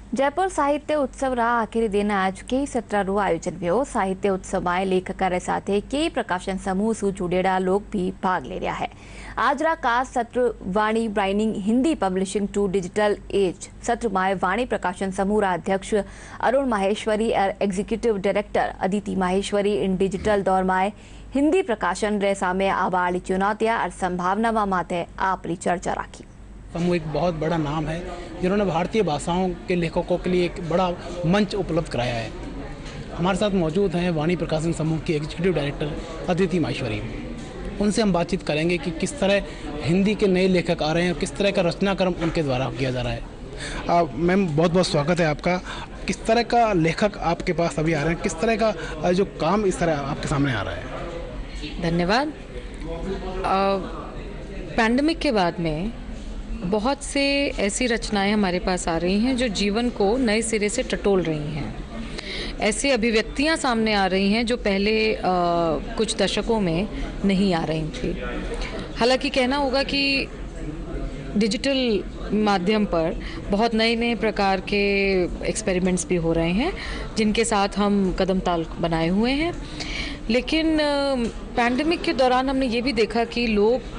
जयपुर साहित्य उत्सव आखिरी दिन आज कई सत्राનું આયોજન થયું। સાહિત્ય ઉત્સવમાં લેખકારે સાથે કઈ પ્રકાશન સમૂહ સુ जुड़ेड़ा लोग भी भाग ले रहा है। आज का सत्र Vani bringing Hindi publishing to digital age सत्र में वाणी प्रकाशन समूह अध्यक्ष अरुण माहेश्वरी और एग्जीक्यूटिव डायरेक्टर अदिति माहेश्वरी इन डिजिटल दौर में हिंदी प्रकाशन रे सामे आवाली चुनौतियां और संभावना माथे आपरी चर्चा राखी। समूह एक बहुत बड़ा नाम है जिन्होंने भारतीय भाषाओं के लेखकों के लिए एक बड़ा मंच उपलब्ध कराया है। हमारे साथ मौजूद हैं वाणी प्रकाशन समूह की एग्जीक्यूटिव डायरेक्टर अदिति माहेश्वरी। उनसे हम बातचीत करेंगे कि किस तरह हिंदी के नए लेखक आ रहे हैं और किस तरह का रचनाक्रम उनके द्वारा किया जा रहा है। मैम बहुत बहुत स्वागत है आपका। किस तरह का लेखक आपके पास अभी आ रहे हैं, किस तरह का जो काम इस तरह आपके सामने आ रहा है? धन्यवाद। पैंडेमिक के बाद में बहुत से ऐसी रचनाएं हमारे पास आ रही हैं जो जीवन को नए सिरे से टटोल रही हैं। ऐसी अभिव्यक्तियां सामने आ रही हैं जो पहले कुछ दशकों में नहीं आ रही थी। हालांकि कहना होगा कि डिजिटल माध्यम पर बहुत नए नए प्रकार के एक्सपेरिमेंट्स भी हो रहे हैं जिनके साथ हम कदम ताल बनाए हुए हैं। लेकिन पैंडेमिक के दौरान हमने ये भी देखा कि लोग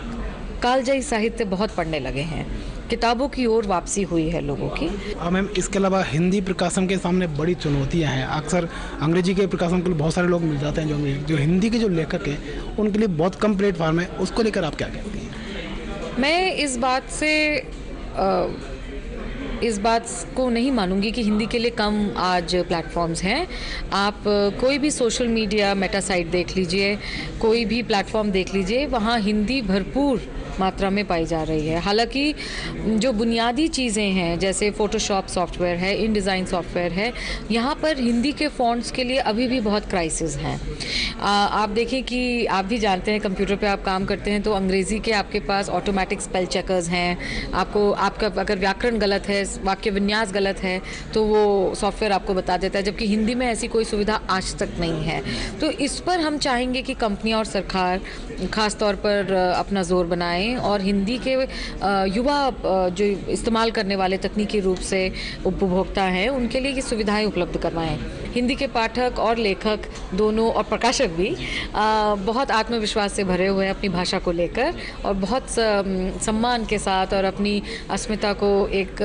कालजयी साहित्य बहुत पढ़ने लगे हैं। किताबों की ओर वापसी हुई है लोगों की। मैम इसके अलावा हिंदी प्रकाशन के सामने बड़ी चुनौतियां हैं। अक्सर अंग्रेजी के प्रकाशन के लिए बहुत सारे लोग मिल जाते हैं जो हिंदी के जो लेखक हैं उनके लिए बहुत कम प्लेटफार्म है। उसको लेकर आप क्या कहती हैं? मैं इस बात को नहीं मानूंगी कि हिंदी के लिए कम आज प्लेटफॉर्म्स हैं। आप कोई भी सोशल मीडिया मेटा साइट देख लीजिए, कोई भी प्लेटफॉर्म देख लीजिए, वहाँ हिंदी भरपूर मात्रा में पाई जा रही है। हालांकि जो बुनियादी चीज़ें हैं जैसे फ़ोटोशॉप सॉफ्टवेयर है, इन डिज़ाइन सॉफ्टवेयर है, यहाँ पर हिंदी के फ़ॉन्ट्स के लिए अभी भी बहुत क्राइसिस हैं। आप देखें कि आप भी जानते हैं कंप्यूटर पे आप काम करते हैं तो अंग्रेज़ी के आपके पास ऑटोमेटिक स्पेल चेकर्स हैं। आपका अगर व्याकरण गलत है, वाक्य विन्यास गलत है तो वो सॉफ्टवेयर आपको बता देता है, जबकि हिंदी में ऐसी कोई सुविधा आज तक नहीं है। तो इस पर हम चाहेंगे कि कंपनियाँ और सरकार ख़ास तौर पर अपना जोर बनाएं और हिंदी के युवा जो इस्तेमाल करने वाले तकनीकी रूप से उपभोक्ता हैं उनके लिए ये सुविधाएं उपलब्ध करवाएं। हिंदी के पाठक और लेखक दोनों और प्रकाशक भी बहुत आत्मविश्वास से भरे हुए हैं अपनी भाषा को लेकर और बहुत सम्मान के साथ और अपनी अस्मिता को एक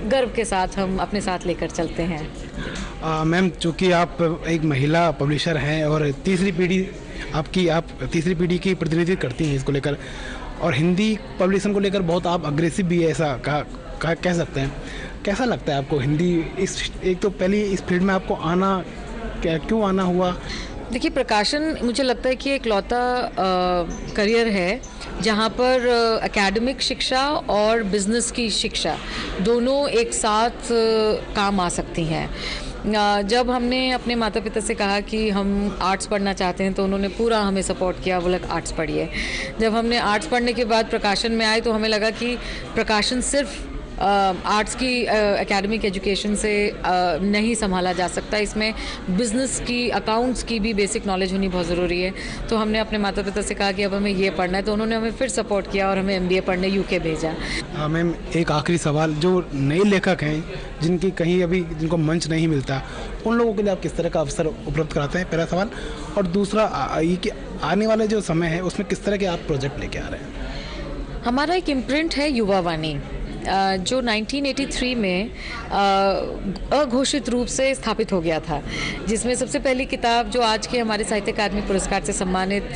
गर्व के साथ हम अपने साथ लेकर चलते हैं। मैम चूँकि आप एक महिला पब्लिशर हैं और तीसरी पीढ़ी आप तीसरी पीढ़ी की प्रतिनिधित्व करती हैं इसको लेकर, और हिंदी पब्लिशिंग को लेकर बहुत आप अग्रेसिव भी है, ऐसा कह सकते हैं। कैसा लगता है आपको हिंदी एक तो पहली इस फील्ड में आपको क्यों आना हुआ? देखिए, प्रकाशन मुझे लगता है कि एक लौता करियर है जहाँ पर एकेडमिक शिक्षा और बिजनेस की शिक्षा दोनों एक साथ काम आ सकती हैं। जब हमने अपने माता पिता से कहा कि हम आर्ट्स पढ़ना चाहते हैं तो उन्होंने पूरा हमें सपोर्ट किया, बोला आर्ट्स पढ़िए। जब हमने आर्ट्स पढ़ने के बाद प्रकाशन में आए तो हमें लगा कि प्रकाशन सिर्फ आर्ट्स की एकेडमिक एजुकेशन से नहीं संभाला जा सकता, इसमें बिज़नेस की, अकाउंट्स की भी बेसिक नॉलेज होनी बहुत ज़रूरी है। तो हमने अपने माता पिता से कहा कि अब हमें ये पढ़ना है, तो उन्होंने हमें फिर सपोर्ट किया और हमें MBA पढ़ने UK भेजा। मैम एक आखिरी सवाल, जो नए लेखक हैं जिनको मंच नहीं मिलता उन लोगों के लिए आप किस तरह का अवसर उपलब्ध कराते हैं, पहला सवाल। और दूसरा ये कि आने वाले जो समय है उसमें किस तरह के आप प्रोजेक्ट लेके आ रहे हैं? हमारा एक इम्प्रिंट है युवा वाणी जो 1983 में अघोषित रूप से स्थापित हो गया था, जिसमें सबसे पहली किताब जो आज के हमारे साहित्य अकादमी पुरस्कार से सम्मानित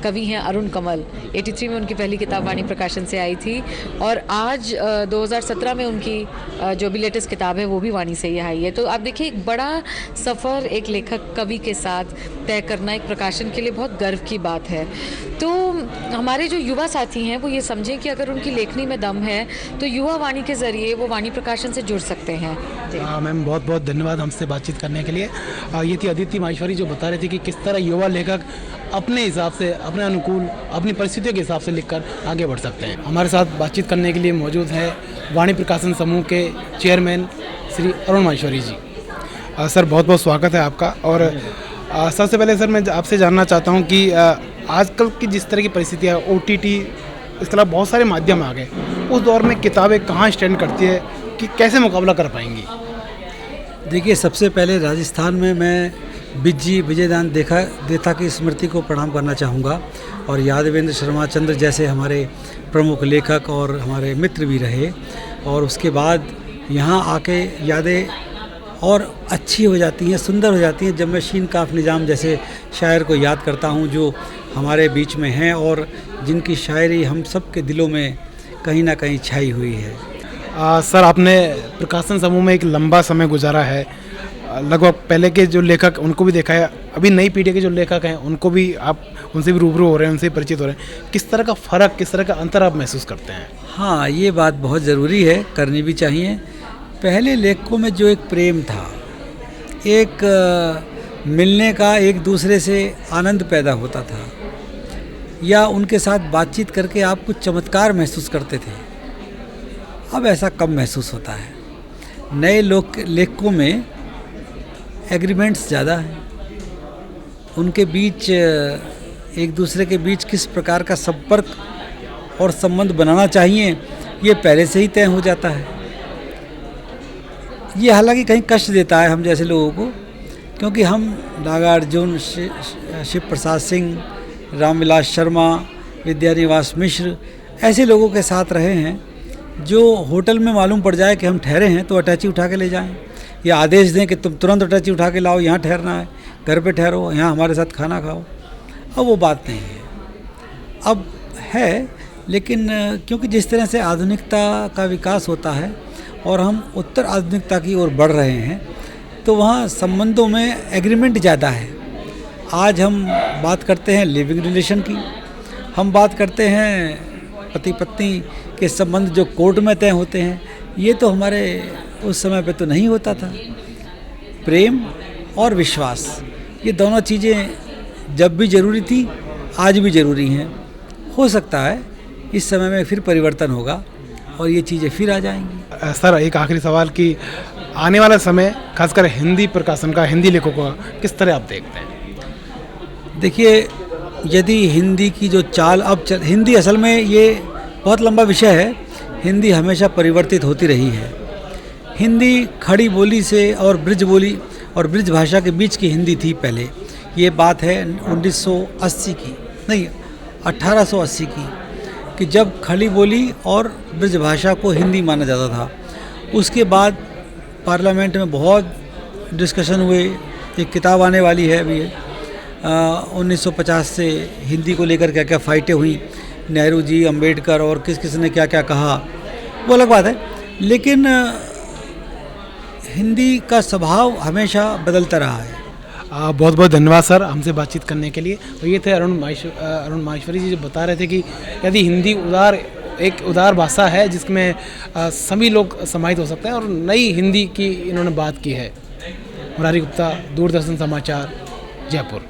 कवि हैं अरुण कमल, 83 में उनकी पहली किताब वाणी प्रकाशन से आई थी और आज 2017 में उनकी जो भी लेटेस्ट किताब है वो भी वाणी से ही आई है। तो आप देखिए, एक बड़ा सफ़र एक लेखक कवि के साथ तय करना एक प्रकाशन के लिए बहुत गर्व की बात है। तो हमारे जो युवा साथी हैं वो ये समझें कि अगर उनकी लेखनी में दम है तो युवा वाणी के जरिए वो वाणी प्रकाशन से जुड़ सकते हैं। मैम बहुत बहुत धन्यवाद हमसे बातचीत करने के लिए। ये थी अदिति माहेश्वरी जो बता रही थी कि किस तरह युवा लेखक अपने हिसाब से, अपने अनुकूल, अपनी परिस्थितियों के हिसाब से लिखकर आगे बढ़ सकते हैं। हमारे साथ बातचीत करने के लिए मौजूद है वाणी प्रकाशन समूह के चेयरमैन श्री अरुण माहेश्वरी जी। सर बहुत बहुत स्वागत है आपका। और सबसे पहले सर मैं आपसे जानना चाहता हूँ कि आजकल की जिस तरह की परिस्थितियाँ, OTT, इस तरह बहुत सारे माध्यम आ गए, उस दौर में किताबें कहाँ स्टैंड करती है कि कैसे मुकाबला कर पाएंगी? देखिए, सबसे पहले राजस्थान में मैं बिज्जी विजयदान देथा की स्मृति को प्रणाम करना चाहूँगा और यादवेंद्र शर्मा चंद्र जैसे हमारे प्रमुख लेखक और हमारे मित्र भी रहे। और उसके बाद यहाँ आके यादें और अच्छी हो जाती हैं, सुंदर हो जाती हैं जब मैं शीन काफ निज़ाम जैसे शायर को याद करता हूँ जो हमारे बीच में हैं और जिनकी शायरी हम सब के दिलों में कहीं ना कहीं छाई हुई है। सर, आपने प्रकाशन समूह में एक लंबा समय गुजारा है। लगभग पहले के जो लेखक उनको भी देखा है, अभी नई पीढ़ी के जो लेखक हैं उनको भी आप उनसे भी रूबरू हो रहे हैं, उनसे परिचित हो रहे हैं। किस तरह का फ़र्क, किस तरह का अंतर आप महसूस करते हैं? हाँ, ये बात बहुत ज़रूरी है, करनी भी चाहिए। पहले लेखकों में जो एक प्रेम था, एक मिलने का, एक दूसरे से आनंद पैदा होता था या उनके साथ बातचीत करके आप कुछ चमत्कार महसूस करते थे, अब ऐसा कम महसूस होता है। नए लेखकों में एग्रीमेंट्स ज़्यादा हैं, उनके बीच एक दूसरे के बीच किस प्रकार का संपर्क और संबंध बनाना चाहिए ये पहले से ही तय हो जाता है। ये हालांकि कहीं कष्ट देता है हम जैसे लोगों को, क्योंकि हम नागार्जुन, शिव प्रसाद सिंह, रामविलास शर्मा, विद्यानिवास मिश्र ऐसे लोगों के साथ रहे हैं जो होटल में मालूम पड़ जाए कि हम ठहरे हैं तो अटैची उठा के ले जाएं या आदेश दें कि तुम तुरंत अटैची उठा के लाओ, यहाँ ठहरना है, घर पे ठहरो, यहाँ हमारे साथ खाना खाओ। अब वो बात नहीं है, अब है, लेकिन क्योंकि जिस तरह से आधुनिकता का विकास होता है और हम उत्तर आधुनिकता की ओर बढ़ रहे हैं तो वहाँ संबंधों में एग्रीमेंट ज़्यादा है। आज हम बात करते हैं लिविंग रिलेशन की, हम बात करते हैं पति पत्नी के संबंध जो कोर्ट में तय होते हैं, ये तो हमारे उस समय पे तो नहीं होता था। प्रेम और विश्वास, ये दोनों चीज़ें जब भी ज़रूरी थी आज भी ज़रूरी हैं। हो सकता है इस समय में फिर परिवर्तन होगा और ये चीज़ें फिर आ जाएंगी। सर, एक आखिरी सवाल कि आने वाला समय खासकर हिंदी प्रकाशन का, हिंदी लेखकों का किस तरह आप देखते हैं? देखिए, यदि हिंदी की जो चाल हिंदी असल में ये बहुत लंबा विषय है। हिंदी हमेशा परिवर्तित होती रही है। हिंदी खड़ी बोली से और ब्रिज बोली और ब्रिज भाषा के बीच की हिंदी थी पहले। ये बात है 1980 की, नहीं 1880 की, कि जब खड़ी बोली और ब्रिज भाषा को हिंदी माना जाता था। उसके बाद पार्लियामेंट में बहुत डिस्कशन हुए, एक किताब आने वाली है अभी 1950 से हिंदी को लेकर क्या क्या फाइटें हुई, नेहरू जी, अंबेडकर और किस ने क्या क्या कहा, वो अलग बात है। लेकिन हिंदी का स्वभाव हमेशा बदलता रहा है। बहुत बहुत धन्यवाद सर हमसे बातचीत करने के लिए। तो ये थे अरुण माहेश्वरी जी, जो बता रहे थे कि यदि हिंदी एक उदार भाषा है जिसमें सभी लोग समाहित हो सकते हैं और नई हिंदी की इन्होंने बात की है। मुरारी गुप्ता, दूरदर्शन समाचार, जयपुर।